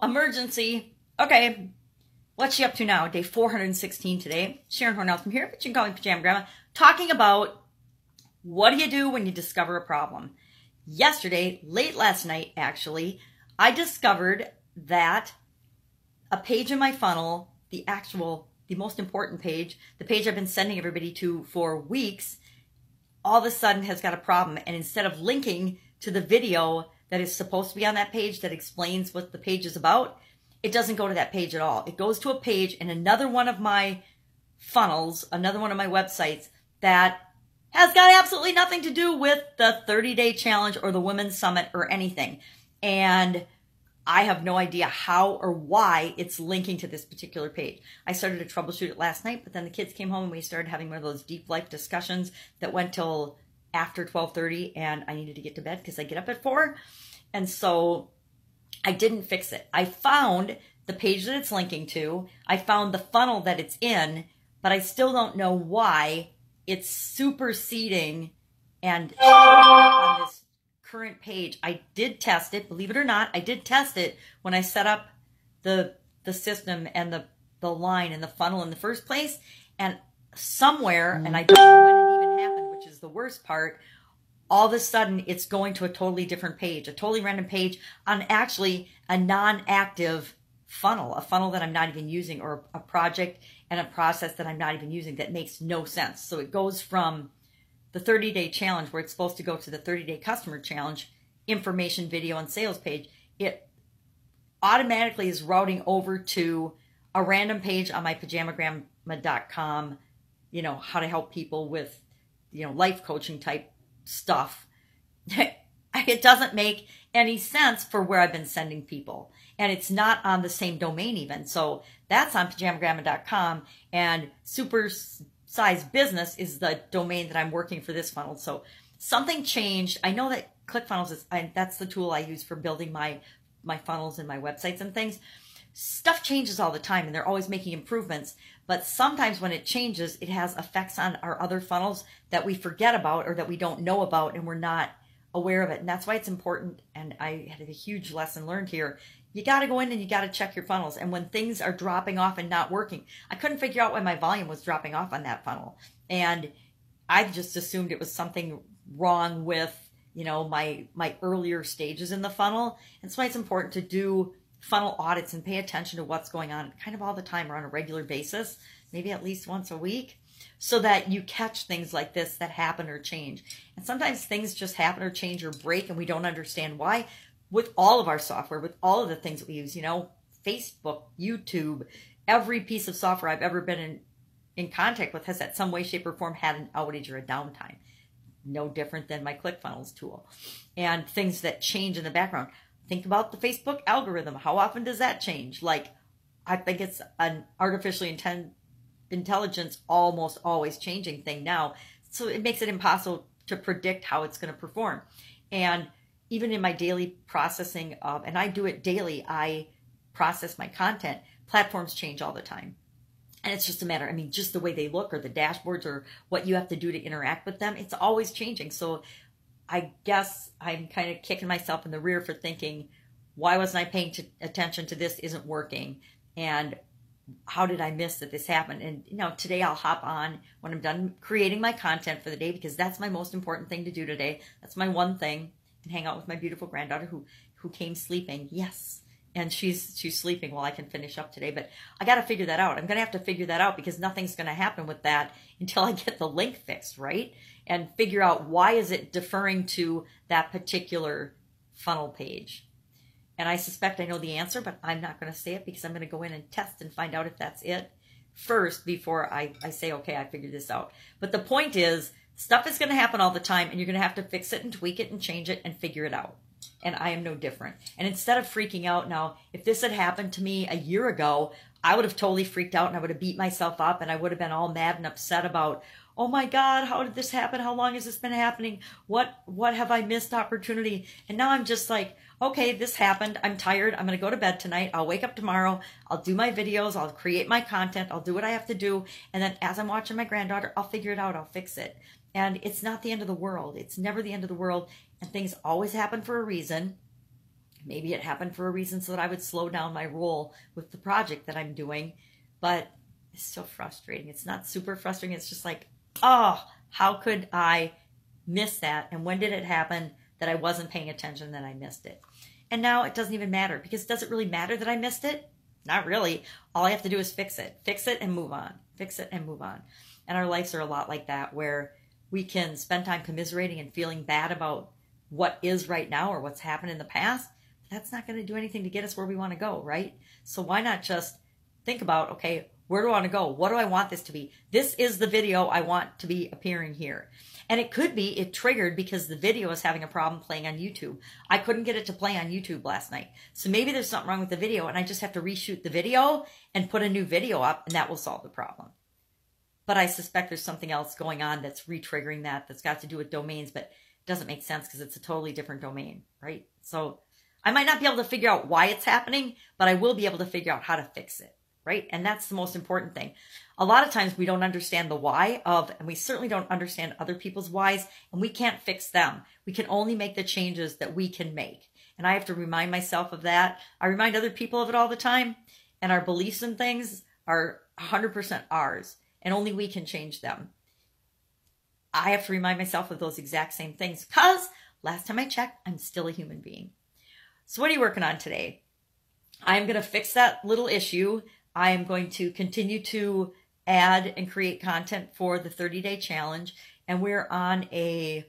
Emergency. Okay, what's she up to now? Day 416 today. Sharon Horne-Ellstrom here, but you can call me Pajama Grandma, talking about what do you do when you discover a problem. Yesterday, late last night actually, I discovered that a page in my funnel, the most important page, the page I've been sending everybody to for weeks, all of a sudden has got a problem. And instead of linking to the video that is supposed to be on that page that explains what the page is about, it doesn't go to that page at all. It goes to a page in another one of my funnels, another one of my websites that has got absolutely nothing to do with the 30-day challenge or the Women's Summit or anything. And I have no idea how or why it's linking to this particular page. I started to troubleshoot it last night, but then the kids came home and we started having one of those deep life discussions that went till after 12:30, and I needed to get to bed because I get up at 4. And so I didn't fix it. I found the page that it's linking to. I found the funnel that it's in, but I still don't know why it's superseding and on this current page. I did test it, believe it or not. I did test it when I set up the system and the line and the funnel in the first place. And somewhere, and I don't know when it even happened, which is the worst part, all of a sudden it's going to a totally different page, a totally random page on actually a non-active funnel, a funnel that I'm not even using, or a project and a process that I'm not even using that makes no sense. So it goes from the 30-day challenge, where it's supposed to go to the 30-day customer challenge, information, video, and sales page. It automatically is routing over to a random page on my pajamagrandma.com, how to help people with, life coaching type stuff. It doesn't make any sense for where I've been sending people. And it's not on the same domain even. So that's on pajamagrandma.com, and Super Size Business is the domain that I'm working for this funnel. So something changed. I know that ClickFunnels that's the tool I use for building my funnels and my websites and things. Stuff changes all the time, and they're always making improvements. But sometimes when it changes, it has effects on our other funnels that we forget about or that we don't know about, and we're not aware of it. And that's why it's important. And I had a huge lesson learned here. You got to go in and you got to check your funnels. And when things are dropping off and not working, I couldn't figure out why my volume was dropping off on that funnel. And I just assumed it was something wrong with, my earlier stages in the funnel. And that's why it's important to do funnel audits and pay attention to what's going on kind of all the time or on a regular basis, maybe at least once a week, so that you catch things like this that happen or change. And sometimes things just happen or change or break and we don't understand why. With all of our software, with all of the things that we use, Facebook, YouTube, every piece of software I've ever been in contact with has at some way, shape, or form had an outage or a downtime. No different than my ClickFunnels tool. And things that change in the background. Think about the Facebook algorithm. How often does that change? I think it's an artificially intelligence almost always changing thing now. So it makes it impossible to predict how it's going to perform. And even in my daily processing of, and I do it daily, I process my content, platforms change all the time. And it's just a matter, just the way they look or the dashboards or what you have to do to interact with them, it's always changing. So I guess I'm kind of kicking myself in the rear for thinking, why wasn't I paying attention to this isn't working? And how did I miss that this happened? And, today I'll hop on when I'm done creating my content for the day, because that's my most important thing to do today. That's my one thing. And hang out with my beautiful granddaughter who came sleeping. Yes. And she's sleeping while I can finish up today. But I got to figure that out. I'm going to have to figure that out, because nothing's going to happen with that until I get the link fixed, right? And figure out why is it deferring to that particular funnel page. And I suspect I know the answer, but I'm not going to say it, because I'm going to go in and test and find out if that's it first before I say, okay, I figured this out. But the point is, stuff is going to happen all the time, and you're going to have to fix it and tweak it and change it and figure it out. And I am no different. And instead of freaking out now, if this had happened to me a year ago, I would have totally freaked out and I would have beat myself up and I would have been all mad and upset about, oh my God, how did this happen? How long has this been happening? What have I missed opportunity? And now I'm just like, okay, this happened. I'm tired. I'm going to go to bed tonight. I'll wake up tomorrow. I'll do my videos. I'll create my content. I'll do what I have to do. And then as I'm watching my granddaughter, I'll figure it out. I'll fix it. And it's not the end of the world. It's never the end of the world. And things always happen for a reason. Maybe it happened for a reason so that I would slow down my roll with the project that I'm doing, but it's so frustrating. It's not super frustrating. It's just like, oh, how could I miss that? And when did it happen that I wasn't paying attention, that I missed it? And now it doesn't even matter, because does it really matter that I missed it? Not really. All I have to do is fix it and move on, fix it and move on. And our lives are a lot like that, where we can spend time commiserating and feeling bad about what is right now or what's happened in the past. That's not going to do anything to get us where we want to go, right? So why not just think about, okay, where do I want to go? What do I want this to be? This is the video I want to be appearing here. And it could be it triggered because the video is having a problem playing on YouTube. I couldn't get it to play on YouTube last night. So maybe there's something wrong with the video and I just have to reshoot the video and put a new video up, and that will solve the problem. But I suspect there's something else going on that's re-triggering that's got to do with domains, but it doesn't make sense because it's a totally different domain, right? So I might not be able to figure out why it's happening, but I will be able to figure out how to fix it, right? And that's the most important thing. A lot of times we don't understand the why of, and we certainly don't understand other people's whys, and we can't fix them. We can only make the changes that we can make. And I have to remind myself of that. I remind other people of it all the time. And our beliefs and things are 100% ours, and only we can change them. I have to remind myself of those exact same things, because last time I checked, I'm still a human being. So what are you working on today? I'm going to fix that little issue. I am going to continue to add and create content for the 30-day challenge. And we're on a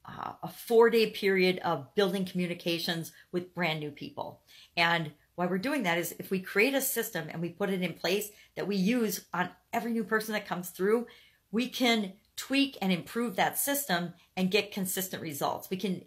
4-day period of building communications with brand new people. And why we're doing that is if we create a system and we put it in place that we use on every new person that comes through, we can tweak and improve that system and get consistent results. We can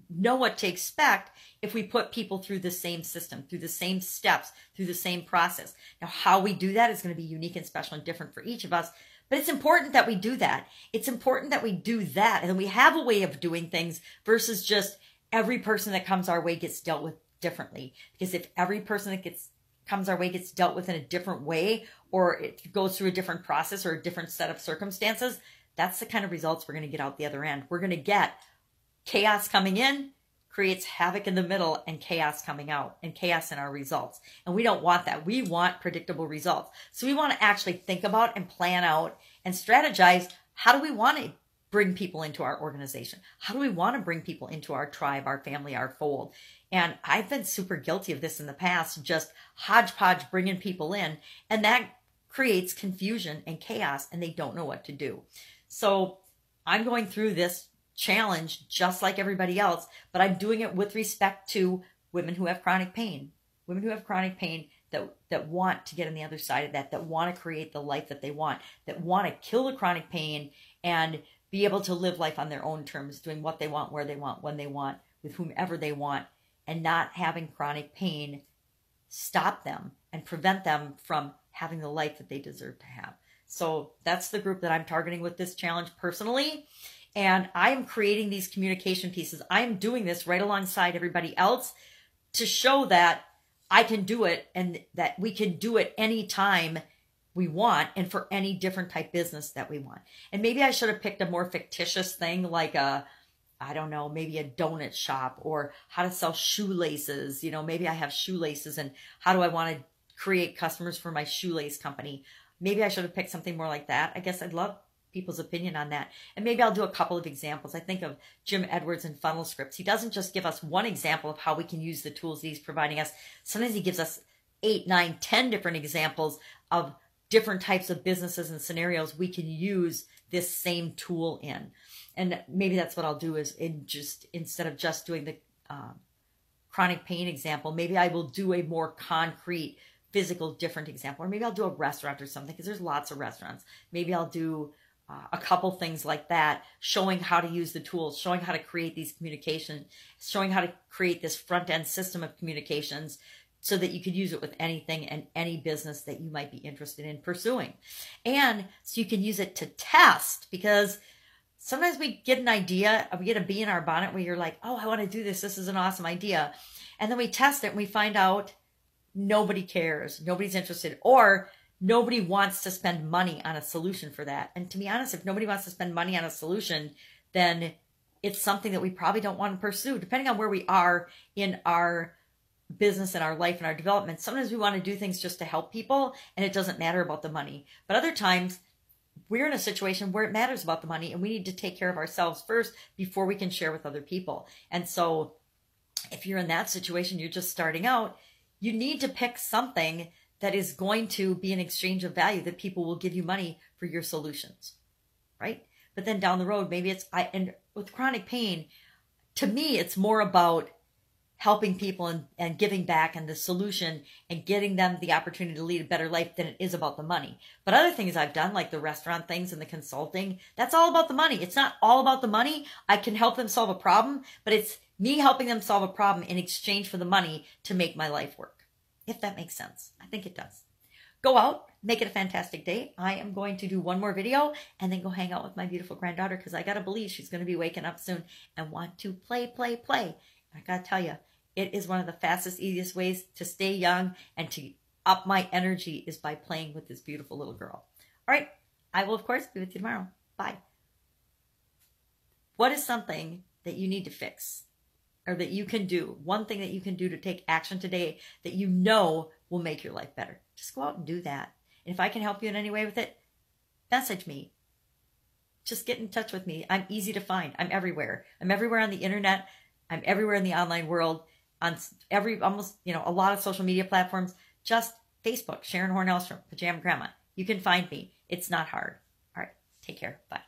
know what to expect if we put people through the same system, through the same steps, through the same process. Now, how we do that is going to be unique and special and different for each of us, but it's important that we do that. It's important that we do that, and we have a way of doing things versus just every person that comes our way gets dealt with differently. Because if every person that comes our way gets dealt with in a different way, or it goes through a different process or a different set of circumstances, that's the kind of results we're going to get out the other end. We're going to get chaos coming in, creates havoc in the middle, and chaos coming out, and chaos in our results. And we don't want that. We want predictable results. So we want to actually think about and plan out and strategize, how do we want to bring people into our organization? How do we want to bring people into our tribe, our family, our fold? And I've been super guilty of this in the past, just hodgepodge bringing people in, and that creates confusion and chaos, and they don't know what to do. So I'm going through this challenge just like everybody else, but I'm doing it with respect to women who have chronic pain, that want to get on the other side of that want to create the life that they want to kill the chronic pain and be able to live life on their own terms, doing what they want, where they want, when they want, with whomever they want, and not having chronic pain stop them and prevent them from having the life that they deserve to have. So that's the group that I'm targeting with this challenge personally. And I am creating these communication pieces. I am doing this right alongside everybody else to show that I can do it, and that we can do it anytime we want and for any different type business that we want. And maybe I should have picked a more fictitious thing like I don't know, maybe a donut shop, or how to sell shoelaces. You know, maybe I have shoelaces, and how do I want to create customers for my shoelace company? Maybe I should have picked something more like that. I guess I'd love people's opinion on that. And maybe I'll do a couple of examples. I think of Jim Edwards and Funnel Scripts. He doesn't just give us one example of how we can use the tools he's providing us. Sometimes he gives us 8, 9, 10 different examples of different types of businesses and scenarios we can use this same tool in. And maybe that's what I'll do, is instead of just doing the chronic pain example, maybe I will do a more concrete, physical, different example. Or maybe I'll do a restaurant or something, because there's lots of restaurants. Maybe I'll do a couple things like that, showing how to use the tools, showing how to create these communications, showing how to create this front-end system of communications so that you could use it with anything and any business that you might be interested in pursuing. And so you can use it to test, because sometimes we get an idea, we get a bee in our bonnet where you're like, oh, I want to do this. This is an awesome idea. And then we test it and we find out nobody cares. Nobody's interested, or nobody wants to spend money on a solution for that. And to be honest, if nobody wants to spend money on a solution, then it's something that we probably don't want to pursue, depending on where we are in our business and our life and our development, sometimes we want to do things just to help people and it doesn't matter about the money. But other times we're in a situation where it matters about the money and we need to take care of ourselves first before we can share with other people. And so if you're in that situation, you're just starting out, you need to pick something that is going to be an exchange of value, that people will give you money for your solutions, right? But then down the road, maybe and with chronic pain, to me, it's more about helping people and giving back and the solution and getting them the opportunity to lead a better life than it is about the money. But other things I've done, like the restaurant things and the consulting, that's all about the money. It's not all about the money. I can help them solve a problem, but it's me helping them solve a problem in exchange for the money to make my life work. If that makes sense. I think it does. Go out, make it a fantastic day. I am going to do one more video and then go hang out with my beautiful granddaughter because I got to believe she's going to be waking up soon and want to play. I got to tell you, it is one of the fastest, easiest ways to stay young and to up my energy is by playing with this beautiful little girl. All right. I will, of course, be with you tomorrow. Bye. What is something that you need to fix or that you can do? One thing that you can do to take action today that you know will make your life better. Just go out and do that. And if I can help you in any way with it, message me. Just get in touch with me. I'm easy to find. I'm everywhere. I'm everywhere on the internet. I'm everywhere in the online world. On almost, a lot of social media platforms, just Facebook, Sharon Horne-Ellstrom, Pajama Grandma. You can find me. It's not hard. All right. Take care. Bye.